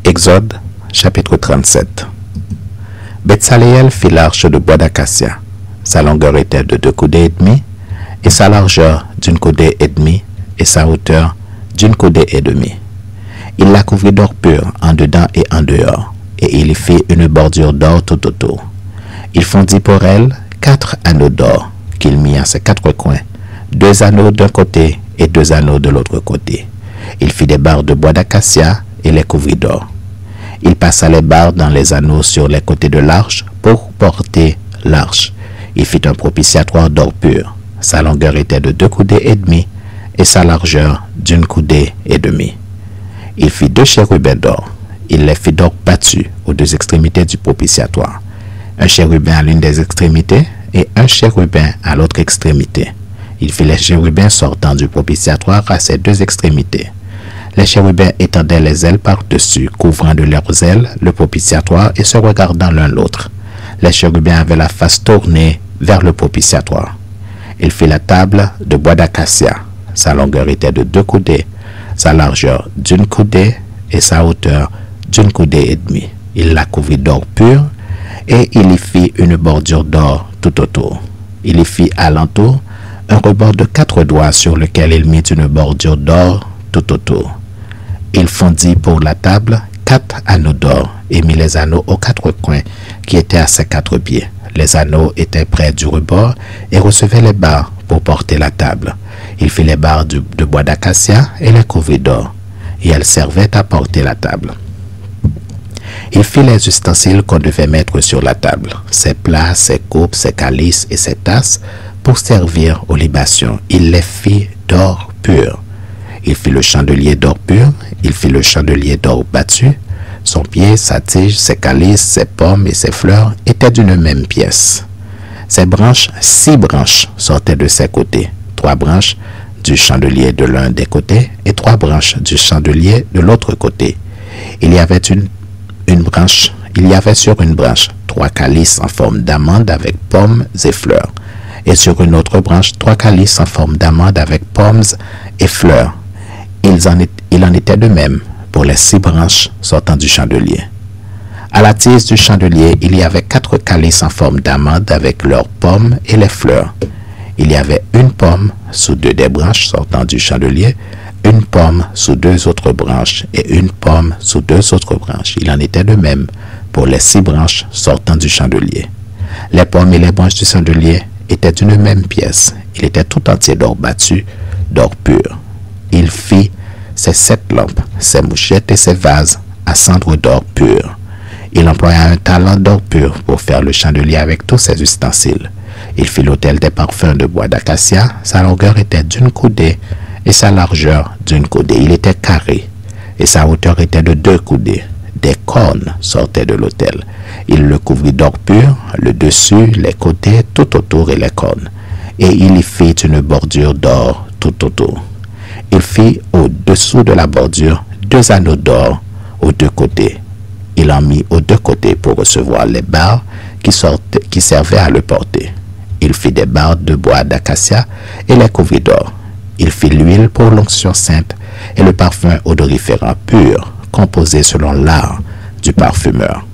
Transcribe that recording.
Exode, chapitre 37. Betsaléel fit l'arche de bois d'acacia. Sa longueur était de 2 coudées et demie, et sa largeur d'une coudée et demie, et sa hauteur d'une coudée et demie. Il la couvrit d'or pur en dedans et en dehors, et il y fit une bordure d'or tout autour. Il fondit pour elle 4 anneaux d'or, qu'il mit à ses 4 coins, 2 anneaux d'un côté et 2 anneaux de l'autre côté. Il fit des barres de bois d'acacia et les couvrit d'or. Il passa les barres dans les anneaux sur les côtés de l'arche pour porter l'arche. Il fit un propitiatoire d'or pur. Sa longueur était de 2 coudées et demie et sa largeur d'une coudée et demie. Il fit 2 chérubins d'or. Il les fit d'or battu aux 2 extrémités du propitiatoire. Un chérubin à l'une des extrémités et un chérubin à l'autre extrémité. Il fit les chérubins sortant du propitiatoire à ses 2 extrémités. Les chérubins étendaient les ailes par-dessus, couvrant de leurs ailes le propitiatoire et se regardant l'un l'autre. Les chérubins avaient la face tournée vers le propitiatoire. Il fit la table de bois d'acacia. Sa longueur était de 2 coudées, sa largeur d'une coudée et sa hauteur d'une coudée et demie. Il la couvrit d'or pur et il y fit une bordure d'or tout autour. Il y fit alentour un rebord de 4 doigts sur lequel il mit une bordure d'or tout autour. Il fondit pour la table 4 anneaux d'or et mit les anneaux aux 4 coins qui étaient à ses 4 pieds. Les anneaux étaient près du rebord et recevaient les barres pour porter la table. Il fit les barres de bois d'acacia et les couvrit d'or, et elles servaient à porter la table. Il fit les ustensiles qu'on devait mettre sur la table, ses plats, ses coupes, ses calices et ses tasses pour servir aux libations. Il les fit d'or pur. Il fit le chandelier d'or pur, il fit le chandelier d'or battu. Son pied, sa tige, ses calices, ses pommes et ses fleurs étaient d'une même pièce. Ses branches, 6 branches, sortaient de ses côtés, 3 branches du chandelier de l'un des côtés et 3 branches du chandelier de l'autre côté. Il y avait sur une branche 3 calices en forme d'amande avec pommes et fleurs, et sur une autre branche 3 calices en forme d'amande avec pommes et fleurs. Il en était de même pour les 6 branches sortant du chandelier. À la tige du chandelier, il y avait 4 calices en forme d'amande avec leurs pommes et les fleurs. Il y avait une pomme sous 2 des branches sortant du chandelier, une pomme sous 2 autres branches et une pomme sous 2 autres branches. Il en était de même pour les 6 branches sortant du chandelier. Les pommes et les branches du chandelier étaient d'une même pièce. Il était tout entier d'or battu, d'or pur. Il fit ses 7 lampes, ses mouchettes et ses vases à cendre d'or pur. Il employa un talent d'or pur pour faire le chandelier avec tous ses ustensiles. Il fit l'autel des parfums de bois d'acacia. Sa longueur était d'une coudée et sa largeur d'une coudée. Il était carré et sa hauteur était de 2 coudées. Des cornes sortaient de l'autel. Il le couvrit d'or pur, le dessus, les côtés, tout autour et les cornes. Et il y fit une bordure d'or tout autour. Il fit au-dessous de la bordure 2 anneaux d'or aux 2 côtés. Il en mit aux 2 côtés pour recevoir les barres qui servaient à le porter. Il fit des barres de bois d'acacia et les couvrit d'or. Il fit l'huile pour l'onction sainte et le parfum odoriférant pur, composé selon l'art du parfumeur.